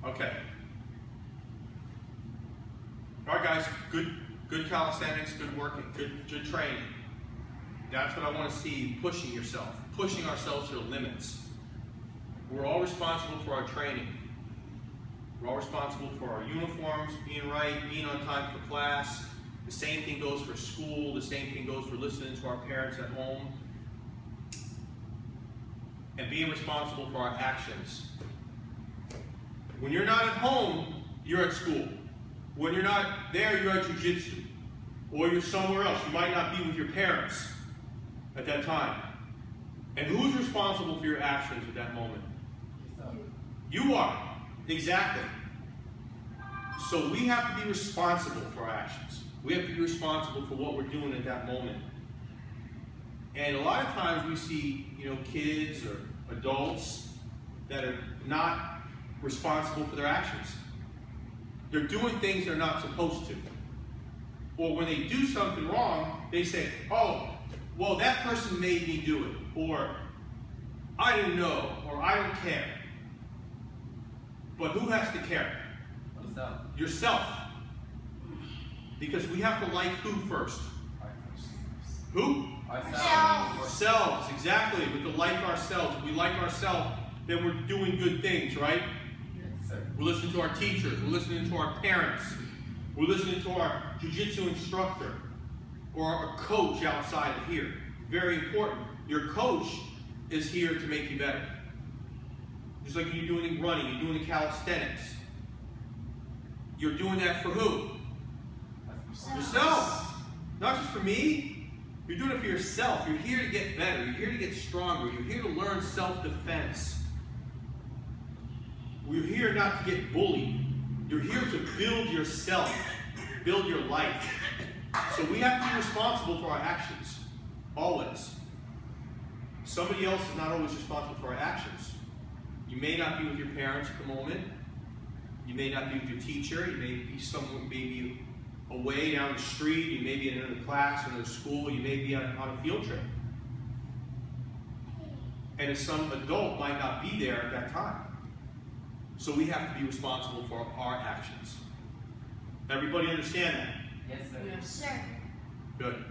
Okay. All right, guys. Good calisthenics, good working, good training. That's what I want to see. Pushing yourself, pushing ourselves to the limits. We're all responsible for our training. We're all responsible for our uniforms, being right, being on time for class. The same thing goes for school. The same thing goes for listening to our parents at home. And being responsible for our actions. When you're not at home, you're at school. When you're not there, you're at Jiu-Jitsu. Or you're somewhere else. You might not be with your parents at that time. And who's responsible for your actions at that moment? You are. Exactly. So we have to be responsible for our actions. We have to be responsible for what we're doing at that moment. And a lot of times we see, kids or adults that are not responsible for their actions. They're doing things they're not supposed to. Or when they do something wrong, they say, oh, well, that person made me do it. Or, I didn't know. Or, I don't care. But who has to care? Yourself. Yourself. Because we have to like who first? Who? Ourselves, exactly. We have to like ourselves. If we like ourselves, then we're doing good things, right? Yes, sir. We're listening to our teachers. We're listening to our parents. We're listening to our jiu-jitsu instructor or our coach outside of here. Very important. Your coach is here to make you better. Just like you're doing running, you're doing the calisthenics. You're doing that for who? Yourself. Not just for me. You're doing it for yourself. You're here to get better. You're here to get stronger. You're here to learn self-defense. We're here not to get bullied. You're here to build yourself, build your life. So we have to be responsible for our actions, always. Somebody else is not always responsible for our actions. You may not be with your parents at the moment. You may not be with your teacher. You may be someone, maybe away down the street. You may be in another class, another school. You may be on a field trip. And some adult might not be there at that time. So we have to be responsible for our actions. Everybody understand that? Yes, sir. Yes, sir. Good.